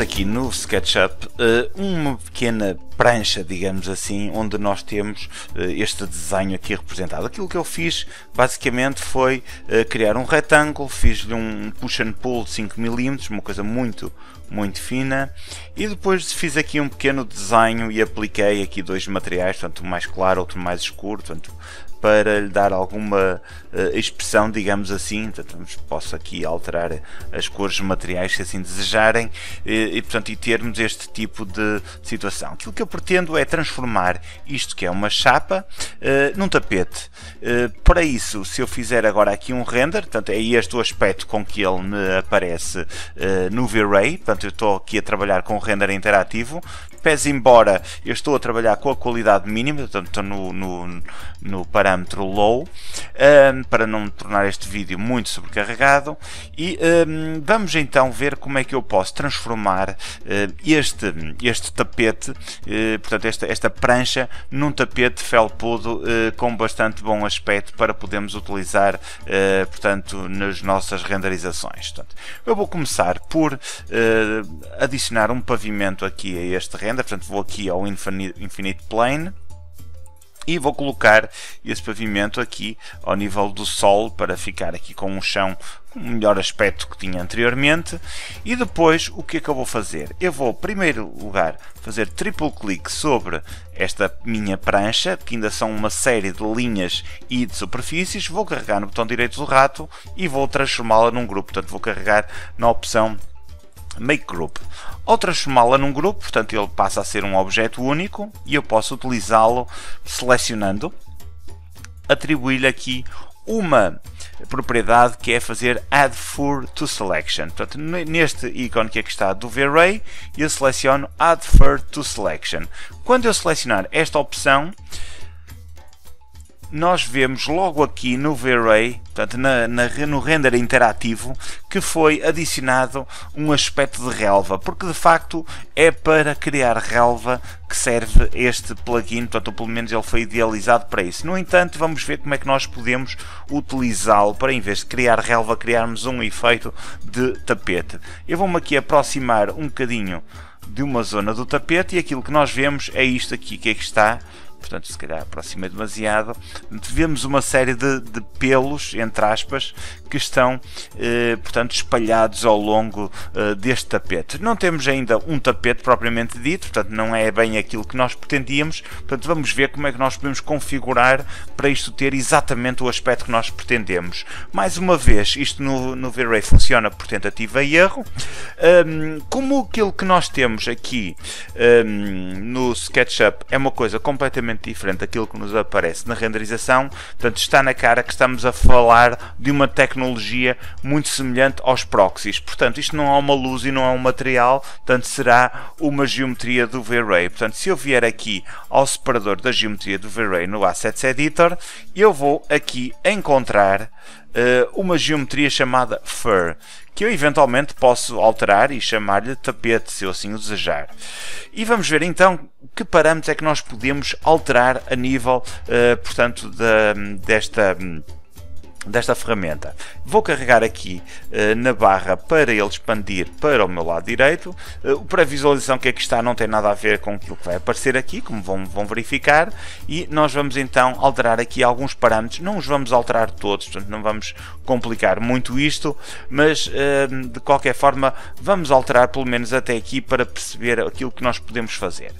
aqui no SketchUp uma pequena prancha, digamos assim, onde nós temos este desenho aqui representado. Aquilo que eu fiz basicamente foi criar um retângulo, fiz-lhe um push and pull de 5 mm, uma coisa muito fina, e depois fiz aqui um pequeno desenho e apliquei aqui dois materiais, tanto um mais claro, outro mais escuro, tanto para lhe dar alguma expressão, digamos assim. Portanto, posso aqui alterar as cores dos materiais se assim desejarem e termos este tipo de situação. Aquilo que eu pretendo é transformar isto, que é uma chapa, num tapete. Para isso, se eu fizer agora aqui um render, portanto, é este o aspecto com que ele me aparece no V-Ray. Portanto, eu estou aqui a trabalhar com o render interativo. Pese embora eu estou a trabalhar com a qualidade mínima, portanto estou no parâmetro low, para não tornar este vídeo muito sobrecarregado, e vamos então ver como é que eu posso transformar este tapete, portanto esta prancha, num tapete felpudo com bastante bom aspecto para podermos utilizar portanto, nas nossas renderizações. Portanto, eu vou começar por adicionar um pavimento aqui a este render. Portanto, vou aqui ao Infinite Plane e vou colocar esse pavimento aqui ao nível do solo para ficar aqui com um chão com o melhor aspecto que tinha anteriormente. E depois o que é que eu vou fazer? Eu vou, em primeiro lugar, fazer triplo clique sobre esta minha prancha, que ainda são uma série de linhas e de superfícies. Vou carregar no botão direito do rato e vou transformá-la num grupo. Portanto, vou carregar na opção Make Group. Ao transformá-la num grupo, portanto, ele passa a ser um objeto único e eu posso utilizá-lo selecionando, atribuir-lhe aqui uma propriedade que é fazer Add Fur to Selection. Portanto, neste ícone que aqui está do V-Ray, eu seleciono Add Fur to Selection. Quando eu selecionar esta opção, nós vemos logo aqui no V-Ray, portanto, no render interativo, que foi adicionado um aspecto de relva, porque de facto é para criar relva que serve este plugin, portanto, pelo menos ele foi idealizado para isso. No entanto, vamos ver como é que nós podemos utilizá-lo para, em vez de criar relva, criarmos um efeito de tapete. Eu vou-me aqui aproximar um bocadinho de uma zona do tapete e aquilo que nós vemos é isto aqui, que aqui está. Portanto, se calhar aproximei demasiado. Vemos uma série de pelos, entre aspas, que estão portanto, espalhados ao longo deste tapete. Não temos ainda um tapete propriamente dito, portanto não é bem aquilo que nós pretendíamos. Portanto, vamos ver como é que nós podemos configurar para isto ter exatamente o aspecto que nós pretendemos. Mais uma vez, isto no V-Ray funciona por tentativa e erro. Como aquilo que nós temos aqui no SketchUp é uma coisa completamente diferente daquilo que nos aparece na renderização, portanto está na cara que estamos a falar de uma tecnologia muito semelhante aos proxies. Portanto, isto não é uma luz e não é um material, portanto será uma geometria do V-Ray. Portanto, se eu vier aqui ao separador da geometria do V-Ray no Assets Editor, eu vou aqui encontrar uma geometria chamada Fur, que eu eventualmente posso alterar e chamar-lhe tapete, se eu assim o desejar. E vamos ver então que parâmetros é que nós podemos alterar a nível, portanto, desta ferramenta. Vou carregar aqui na barra para ele expandir para o meu lado direito. Para a visualização que aqui está não tem nada a ver com aquilo que vai aparecer aqui, como vão verificar, e nós vamos então alterar aqui alguns parâmetros. Não os vamos alterar todos, portanto não vamos complicar muito isto, mas de qualquer forma vamos alterar pelo menos até aqui para perceber aquilo que nós podemos fazer.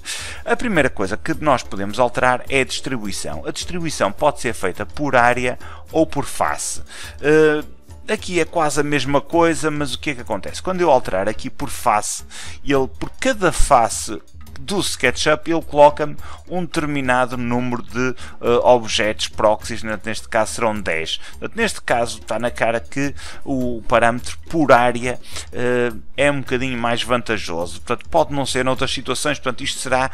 A primeira coisa que nós podemos alterar é a distribuição. A distribuição pode ser feita por área ou por face. Aqui é quase a mesma coisa, mas o que é que acontece? Quando eu alterar aqui por face, por cada face do SketchUp, ele coloca-me um determinado número de objetos proxies, neste caso serão 10. Neste caso está na cara que o parâmetro por área é um bocadinho mais vantajoso. Portanto, pode não ser noutras situações, portanto isto será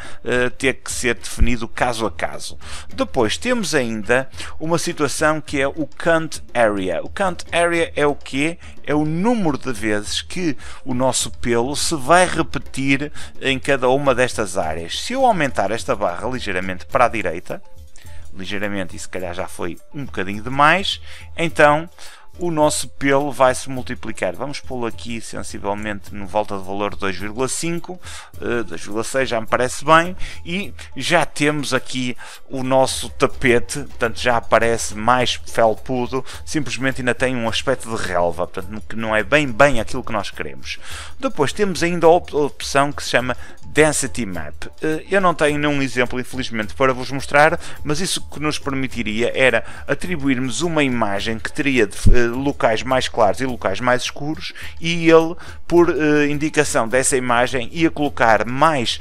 ter que ser definido caso a caso. Depois temos ainda uma situação que é o Count Area. O Count Area é o quê? É o número de vezes que o nosso pelo se vai repetir em cada uma destas áreas. Se eu aumentar esta barra ligeiramente para a direita, ligeiramente, e se calhar já foi um bocadinho demais, então o nosso pelo vai se multiplicar. Vamos pô-lo aqui sensivelmente no volta de valor 2,5, 2,6 já me parece bem, e já temos aqui o nosso tapete, portanto já aparece mais felpudo, simplesmente ainda tem um aspecto de relva, portanto que não é bem aquilo que nós queremos. Depois temos ainda a opção que se chama Density Map. Eu não tenho nenhum exemplo, infelizmente, para vos mostrar, mas isso que nos permitiria era atribuirmos uma imagem que teria locais mais claros e locais mais escuros, e ele, por indicação dessa imagem, ia colocar mais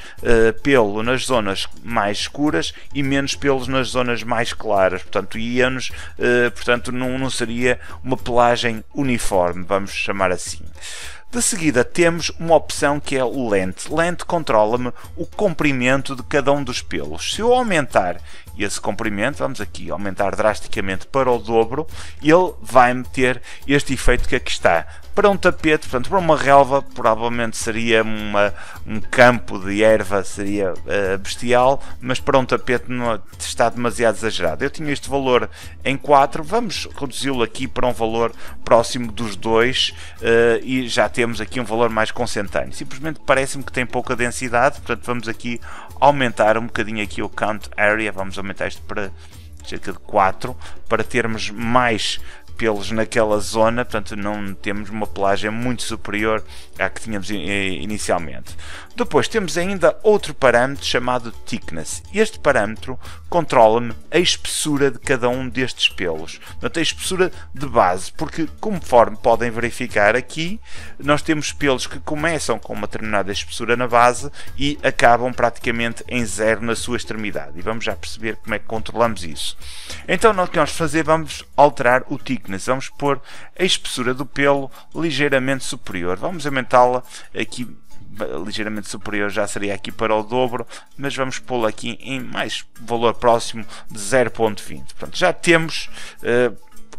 pelo nas zonas mais escuras e menos pelos nas zonas mais claras. Portanto, não seria uma pelagem uniforme, vamos chamar assim. De seguida temos uma opção que é o Length. Length controla-me o comprimento de cada um dos pelos. Se eu aumentar esse comprimento, vamos aqui aumentar drasticamente para o dobro, ele vai-me ter este efeito que aqui está. Para um tapete, portanto, para uma relva, provavelmente seria um campo de erva, seria bestial, mas para um tapete não está demasiado exagerado. Eu tinha este valor em 4, vamos reduzi-lo aqui para um valor próximo dos 2 e já temos aqui um valor mais consentâneo. Simplesmente parece-me que tem pouca densidade, portanto vamos aqui aumentar um bocadinho aqui o Count Area, vamos aumentar isto para cerca de 4, para termos mais pelos naquela zona, portanto não temos uma pelagem muito superior à que tínhamos inicialmente. Depois temos ainda outro parâmetro chamado Thickness. Este parâmetro controla-me a espessura de cada um destes pelos, portanto a espessura de base, porque conforme podem verificar aqui, nós temos pelos que começam com uma determinada espessura na base e acabam praticamente em zero na sua extremidade, e vamos já perceber como é que controlamos isso. Então o que vamos fazer, vamos alterar o Thickness, vamos pôr a espessura do pelo ligeiramente superior, vamos aumentá-la aqui ligeiramente superior, já seria aqui para o dobro, mas vamos pô-lo aqui em mais valor próximo de 0.20. Portanto, já temos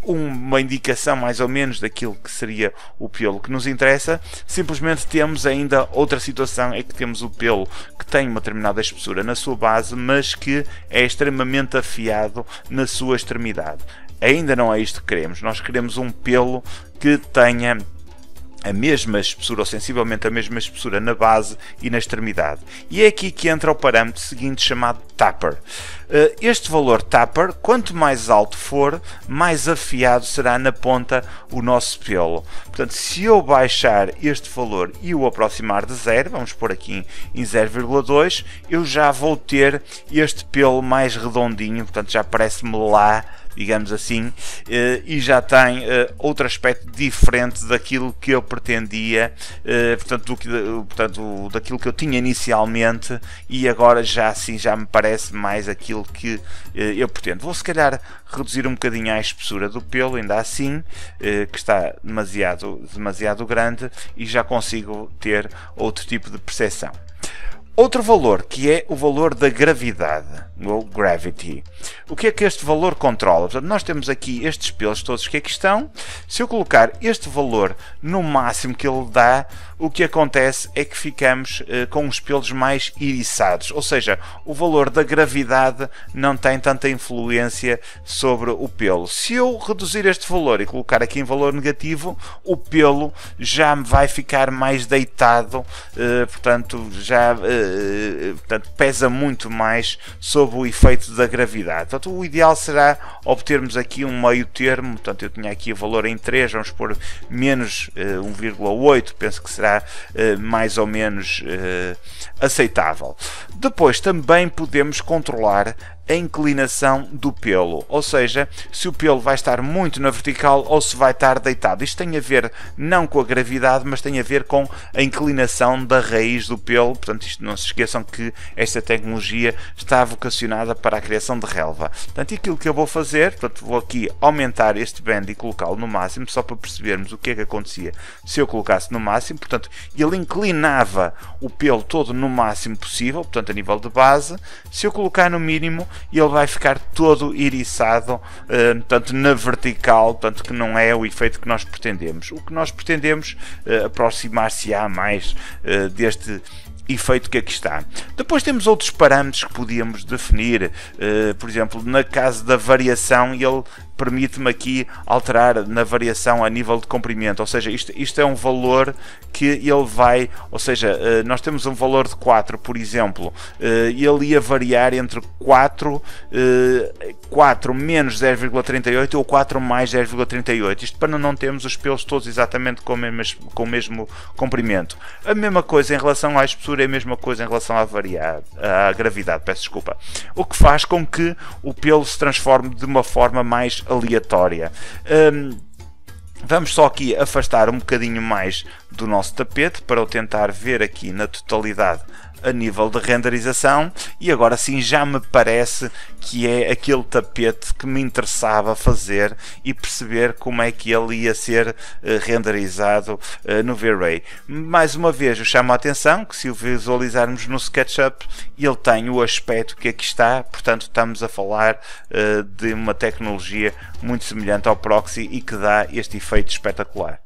uma indicação mais ou menos daquilo que seria o pelo que nos interessa. Simplesmente temos ainda outra situação, é que temos o pelo que tem uma determinada espessura na sua base, mas que é extremamente afiado na sua extremidade. Ainda não é isto que queremos. Nós queremos um pelo que tenha a mesma espessura, ou sensivelmente a mesma espessura na base e na extremidade. E é aqui que entra o parâmetro seguinte chamado Taper. Este valor Taper, quanto mais alto for, mais afiado será na ponta o nosso pelo. Portanto, se eu baixar este valor e o aproximar de 0, vamos pôr aqui em 0,2, eu já vou ter este pelo mais redondinho, portanto já parece-me lá, digamos assim, e já tem outro aspecto diferente daquilo que eu pretendia, daquilo que eu tinha inicialmente, e agora já assim já me parece mais aquilo que eu pretendo. Vou se calhar reduzir um bocadinho a espessura do pelo, ainda assim, que está demasiado grande, e já consigo ter outro tipo de percepção. Outro valor, que é o valor da gravidade, ou gravity. O que é que este valor controla? Portanto, nós temos aqui estes pelos todos que aqui estão. Se eu colocar este valor no máximo que ele dá, o que acontece é que ficamos com os pelos mais iriçados, ou seja, o valor da gravidade não tem tanta influência sobre o pelo. Se eu reduzir este valor e colocar aqui em valor negativo, o pelo já me vai ficar mais deitado, portanto pesa muito mais sob o efeito da gravidade. Portanto, o ideal será obtermos aqui um meio termo. Portanto, eu tinha aqui o valor em 3, vamos pôr menos 1,8, penso que será mais ou menos aceitável. Depois também podemos controlar a inclinação do pelo, ou seja, se o pelo vai estar muito na vertical ou se vai estar deitado. Isto tem a ver não com a gravidade, mas tem a ver com a inclinação da raiz do pelo. Portanto, não se esqueçam que esta tecnologia está vocacionada para a criação de relva. Portanto, aquilo que eu vou fazer, portanto, vou aqui aumentar este band e colocá-lo no máximo, só para percebermos o que é que acontecia se eu colocasse no máximo. Portanto, ele inclinava o pelo todo no máximo possível, portanto, a nível de base. Se eu colocar no mínimo, e ele vai ficar todo iriçado, portanto, na vertical, portanto, que não é o efeito que nós pretendemos. O que nós pretendemos aproximar-se-á mais deste efeito que aqui está. Depois temos outros parâmetros que podíamos definir, por exemplo, na caso da variação, ele permite-me aqui alterar na variação a nível de comprimento, ou seja, isto é um valor que ele vai, ou seja, nós temos um valor de 4, por exemplo, ele ia variar entre 4 menos 0,38 ou 4 mais 0,38, isto para não termos os pelos todos exatamente com o mesmo comprimento. A mesma coisa em relação à espessura, é a mesma coisa em relação à gravidade, peço desculpa, o que faz com que o pelo se transforme de uma forma mais aleatória. Vamos só aqui afastar um bocadinho mais do nosso tapete para eu tentar ver aqui na totalidade a nível de renderização, e agora sim já me parece que é aquele tapete que me interessava fazer e perceber como é que ele ia ser renderizado no V-Ray. Mais uma vez eu chamo a atenção que, se o visualizarmos no SketchUp, ele tem o aspecto que aqui está, portanto estamos a falar de uma tecnologia muito semelhante ao Proxy e que dá este efeito espetacular.